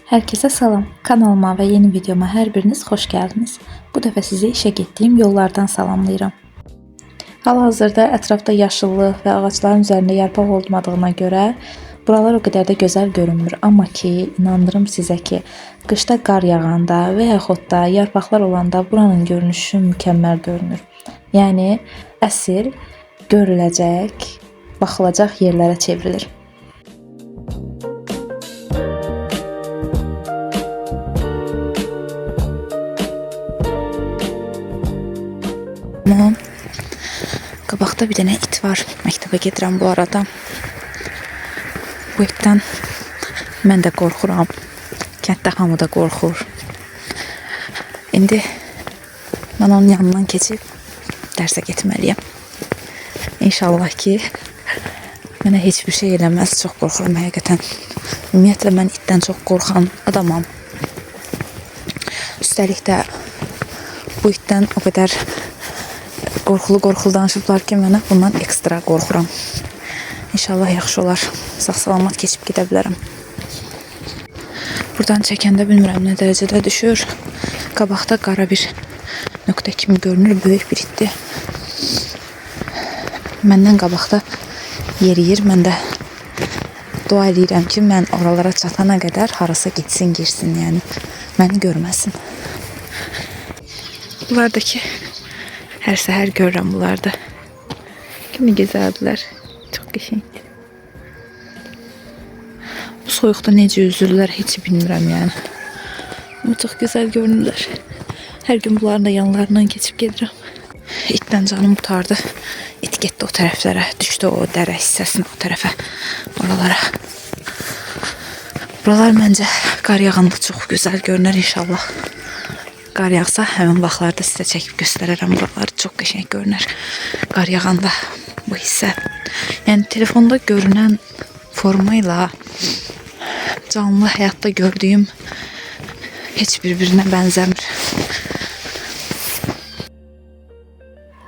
Herkese salam. Kanalıma və yeni videoma hər biriniz xoş gəldiniz. Bu dəfə sizi işə getdiyim yollardan salamlayıram. Hal-hazırda ətrafda yaşıllıq və ağacların üzərində yarpaq olmadığına görə buralar o qədər də gözəl görünmür. Amma ki, inandırım sizə ki, qışda qar yağanda və yaxud da yarpaqlar olanda buranın görünüşü mükəmməl görünür. Yəni əsl, görüləcək, baxılacaq yerlərə çevrilir. Qabaqda bir dənə it var. Məktəbə gedirəm bu arada. Bu itdən mən də qorxuram. Kənddə hamı da qorxur. İndi mən onun yanından keçib dərsə getməliyəm. İnşallah ki, mənə heç bir şey eləməz. Çox qorxuram həqiqətən. Ümumiyyətlə mən itdən çox qorxan adamam. Üstəlik də bu itdən o qədər qorxulu danışıblar ki, mənə bundan ekstra qorxuram. İnşallah yaxşı olar. Sağ-salamat keçib gedə bilərəm. Buradan çəkəndə bilmirəm nə dərəcədə düşür. Qabaqda qara bir nöqtə kimi görünür, böyük bir itdir. Məndən qabaqda yeriyir. Mən də dua edirəm ki, mən oralara çatana qədər harasa getsin, girsin, yəni məni görməsin. Bunlar da ki, hər səhər görürəm bunlarda. Kimi gözəldilər. Çox qəşəngdir. Bu soyuqda necə üzürlər heç bilmirəm yəni. Amma çox gözəl görünürlər. Hər gün bunların da yanlarından keçib gedirəm. İtdən canım tutardı. İt getdi o tərəflərə. Düşdü o dərə hissəsinə o tərəfə. Oralara. Buralar məncə qar yağanda çox gözəl görünür inşallah. Qar yağsa həmin vaxtlarda sizə çəkib göstərərəm buraları. Çox qəşəng görünür. Qar yağanda bu hissə. Yəni telefonda görünən forma ilə canlı həyatda gördüyüm heç bir-birinə bənzəmir.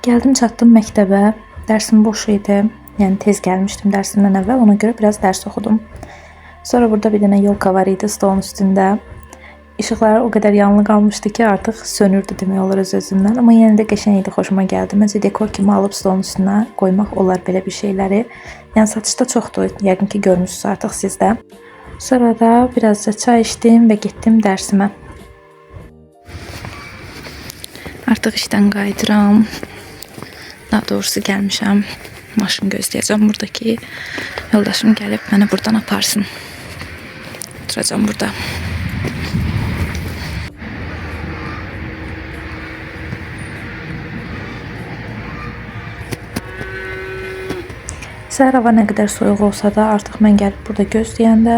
Gəldim, çatdım məktəbə. Dərsim boş idi. Yəni tez gəlmişdim dərsimdən əvvəl. Ona görə biraz dərs oxudum. Sonra burada bir dənə yolka var idi stolun üstündə. İşıqları o qədər yanlı qalmışdı ki, artıq sönürdü demək olar öz-özündən. Amma yenə də qəşəng idi, xoşuma gəldi. Məncə dekor kimi alıb stolun üstünə qoymaq olar belə bir şeyləri. Yəni satışda çoxdur, yəqin ki görmüşsünüz artıq siz də. Sonra da birazca çay içdim və getdim dərsimə. Artıq işdən qayıdıram. Daha doğrusu gəlmişəm. Maşın gözləyəcəm burada ki, yoldaşım gəlib məni buradan aparsın. Oturacam burada. Səhər hava nə qədər soyuq olsa da, artıq mən gəlib burada gözləyəndə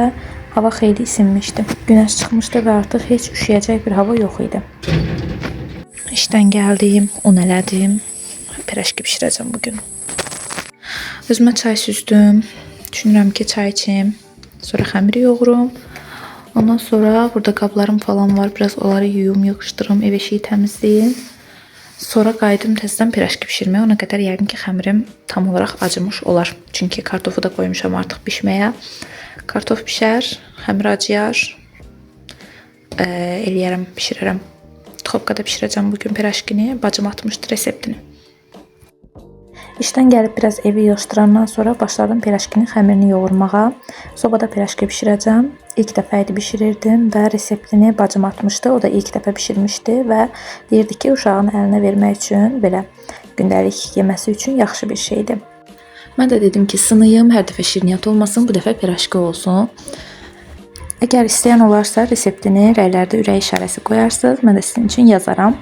hava xeyli isinmişdi. Günəş çıxmışdı və artıq heç üşüyəcək bir hava yox idi. İşdən gəldim, un elədim. Pirəşki bişirəcəm bugün. Özümə çay süzdüm. Düşünürəm ki, çay içim. Sonra xəmiri yoğurum. Ondan sonra burada qablarım falan var. Biraz onları yuyum, yığışdırım, ev eşiyi təmizləyim. Sonra qayıdım təzədən pirəşki bişirməyə. Ona qədər yəqin ki, xəmirim tam olaraq acımış olar. Çünki kartofu da qoymuşam artıq bişməyə. Kartof bişər, xəmir acıyar. Eləyərəm, bişirərəm. Txopkada bişirəcəm bugün pirəşkini. Bacım atmışdı reseptini. İşdən gəlib biraz evi yığışdırandan sonra başladım pirəşkinin xəmirini yoğurmağa. Sobada pirəşki bişirəcəm. İlk dəfə idi bişirirdim və reseptini bacım atmışdı. O da ilk dəfə bişirmişdi və deyirdi ki, uşağın əlinə vermək üçün, belə gündəlik yeməsi üçün yaxşı bir şeydir. Mən də dedim ki, sınıyım, hər dəfə şirniyyat olmasın, bu dəfə pirəşki olsun. Əgər istəyən olarsa reseptini rəylərdə ürək işarəsi qoyarsınız. Mən də sizin üçün yazaram.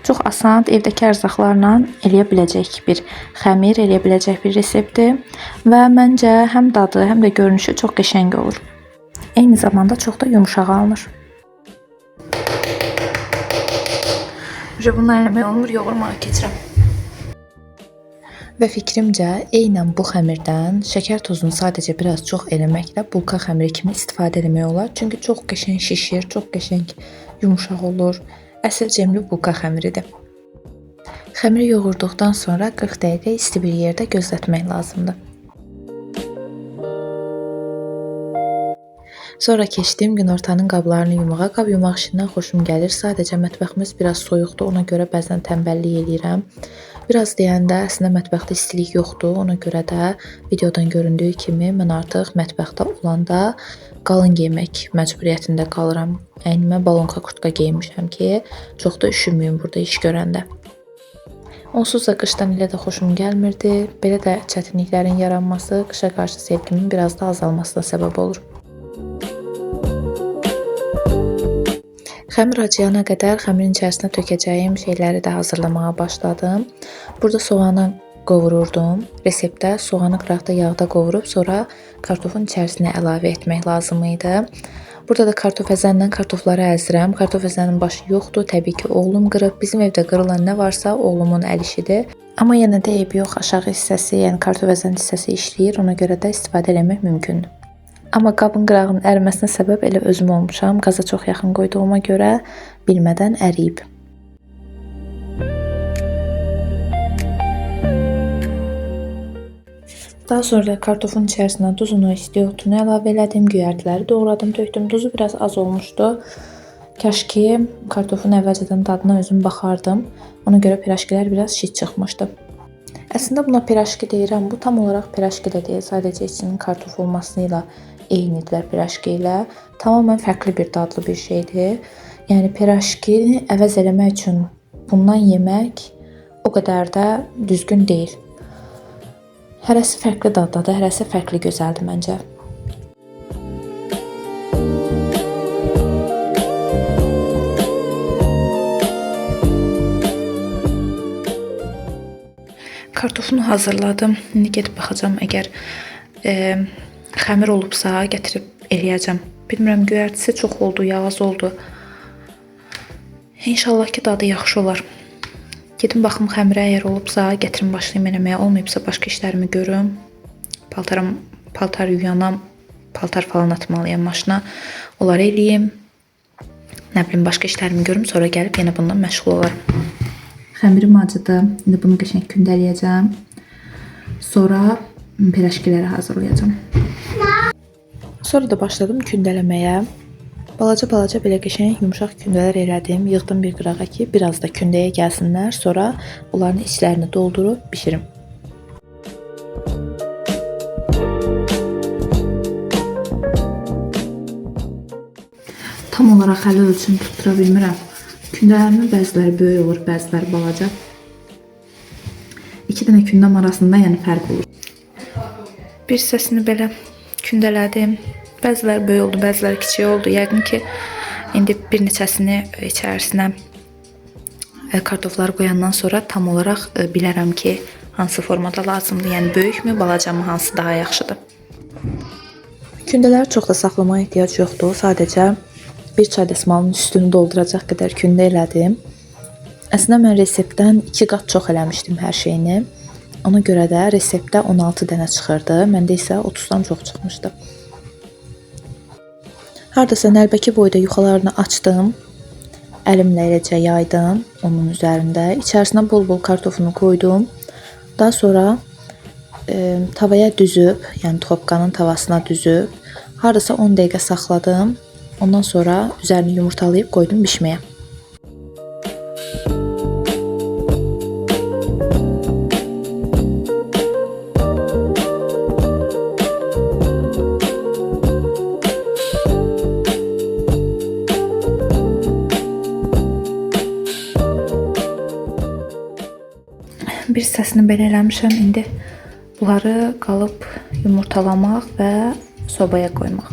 Çox asan, evdəki ərzaqlarla eləyə biləcək bir xəmir, eləyə biləcək bir reseptdir. Və məncə həm dadı, həm də görünüşü çox qəşəng olur. Eyni zamanda çox da yumuşaq alınır. Bununla eləmək olmur, yoğurmağa keçirəm. Və fikrimcə, eynən bu xəmirdən şəkər tozunu sadəcə biraz çox eləməklə bulka xəmiri kimi istifadə eləmək olar. Çünki çox qəşəng şişir, çox qəşəng yumuşaq olur. Əsl cemli bulka xəmiridir. Xəmiri yoğurduqdan sonra 40 dəqiqə isti bir yerdə gözlətmək lazımdır. Sonra keçdim günortanın qablarını yumağa. Qab yumaq işindən xoşum gəlir. Sadəcə mətbəximiz biraz soyuqdur. Ona görə bəzən tənbəllik eləyirəm. Biraz deyəndə əslində mətbəxdə istilik yoxdur. Ona görə də videodan göründüyü kimi mən artıq mətbəxdə olanda qalın geymək məcburiyyətində qalıram. Əynimə balonka kurtka geymişəm ki, çox da üşüməyim burada iş görəndə. Onsuz da qışdan elə də xoşum gəlmirdi. Belə də çətinliklərin yaranması qışa qarşı sevgimin biraz da azalmasına səbəb olur. Xəmir acıyana qədər xəmirin içərisinə tökəcəyim şeyləri də hazırlamağa başladım. Burada soğanı qovururdum. Reseptdə soğanı qıraqda yağda qovurub sonra kartofun içərisinə əlavə etmək lazım idi. Burada da kartof əzənlə kartofları əzirəm. Kartof əzənin başı yoxdur. Təbii ki, oğlum qırıb. Bizim evdə qırılan nə varsa oğlumun əl işidir. Amma yenə də eybi yox. Aşağı hissəsi, yəni kartof əzən hissəsi işləyir. Ona görə də istifadə eləmək mümkündür. Amma qabın qırağının əriməsinə səbəb elə özüm olmuşam. Qaza çox yaxın qoyduğuma görə bilmədən əriyib. Daha sonra kartofun içərisinə duzunu, istiotunu əlavə elədim. Göyərtiləri doğradım, tökdüm. Duzu biraz az olmuşdu. Kaş ki kartofun əvvəlcədən dadına özüm baxardım. Ona görə pirajkilər biraz şit çıxmışdı. Əslində buna pirajki deyirəm. Bu tam olaraq pirajki də deyil. Sadəcə içinin kartof olmasıyla eynidirlər pirajki ilə. Tamamilə fərqli bir dadlı bir şeydir. Yəni pirajkini əvəz eləmək üçün bundan yemək o qədər də düzgün deyil. Hərəsi fərqli daddadır, hərəsi fərqli gözəldir məncə. Kartofunu hazırladım. İndi gedib baxacağam əgər xəmir olubsa gətirib eləyəcəm. Bilmirəm, göyərtisi çox oldu, yağ az oldu. İnşallah ki dadı yaxşı olar. Gedim baxım xəmirə əgər olubsa gətirim başlayım eləməyə, olmayıbsa başqa işlərimi görüm. Paltar yuyanam, paltar falan atmalıyam maşına. Onları eləyim. Nə bilim başqa işlərimi görüm, sonra gəlib yenə bundan məşğul olaram. Xəmirim acıdı. İndi bunu qəşəng kündələyəcəm. Sonra pirajkiləri hazırlayacağam. Sonra da başladım kündələməyə. Balaca belə qəşəng yumşaq kündələr elədim. Yığdım bir qırağa ki, biraz da kündəyə gəlsinlər. Sonra onların içlərini doldurub bişirim. Tam olaraq hələ ölçünü tuttura bilmirəm. Kündələrimin bəziləri böyük olur, bəziləri balaca. İki dənə kündəm arasında yəni fərq olur. Bir hissəsini belə kündələdim. Bəziləri böyük oldu, bəziləri kiçik oldu. Yəqin ki, indi bir neçəsini içərisinə kartofları qoyandan sonra tam olaraq bilərəm ki, hansı formada lazımdır. Yəni böyükmü, balacamı, hansı daha yaxşıdır. Kündələri çox da saxlamaya ehtiyac yoxdur. Sadəcə bir çay dəsmalının üstünü dolduracaq qədər kündə elədim. Əslində mən reseptdən 2 qat çox eləmişdim hər şeyini. Ona görə də reseptdə 16 dənə çıxırdı. Məndə isə 30-dan çox çıxmışdı. Hardasa nəlbəki boyda yuxalarını açdım. Əlimlə eləcə yaydım onun üzərində. İçərisinə bol-bol kartofunu qoydum. Daha sonra tavaya düzüb, yəni topkanın tavasına düzüb, hardasa 10 dəqiqə saxladım. Ondan sonra üzərini yumurtalayıb qoydum bişməyə. Bir hissəsini belə eləmişəm. İndi bunları qalıb yumurtalamaq və sobaya qoymaq.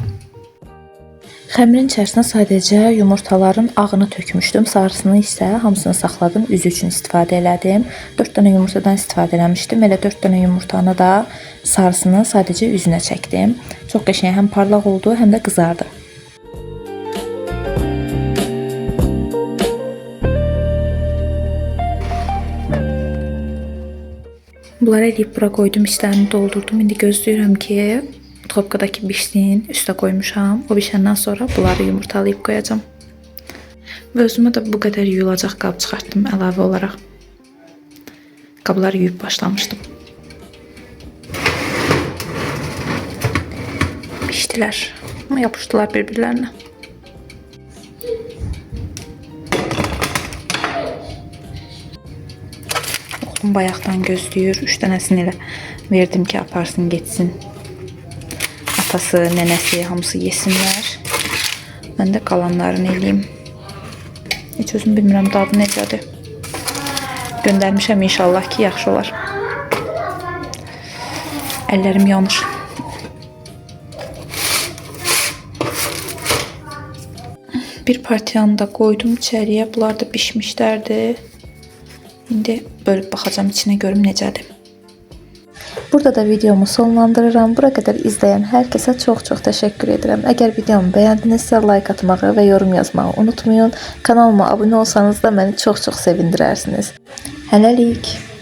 Xəmirin içərisinə sadəcə yumurtaların ağını tökmüşdüm. Sarısını isə hamısını saxladım. Üzü üçün istifadə elədim. 4 dənə yumurtadan istifadə eləmişdim. Elə 4 dənə yumurtanı da sarısını sadəcə üzünə çəkdim. Çox qəşəng, həm parlaq oldu, həm də qızardı. Bunları eləyib bura qoydum, içlərini doldurdum. İndi gözləyirəm ki, topkadakı bişsin, üstə qoymuşam. O bişəndən sonra bunları yumurtalayıb qoyacağam. Və özümə də bu qədər yuyulacaq qab çıxartdım əlavə olaraq. Qabları yuyub başlamışdım. Bişdilər. Ama yapışdılar bir-birlərinə. Oğlum bayaqdan gözləyir. 3 dənəsini elə verdim ki, aparsın, getsin. Atası, nənəsi hamısı yesinlər. Mən də qalanlarını eləyim. Heç özüm bilmirəm dadı necədir. Göndərmişəm, inşallah ki, yaxşı olar. Əllərim yanır. Bir partiyanı da qoydum içəriyə. Bunlar da bişmişlərdi. İndi bölüb baxacağım içinə, görüm necədir. Burada da videomu sonlandırıram. Bura qədər izləyən hər kəsə çox-çox təşəkkür edirəm. Əgər videomu bəyəndinizsə, like atmağı və yorum yazmağı unutmayın. Kanalıma abunə olsanız da məni çox-çox sevindirərsiniz. Hələlik.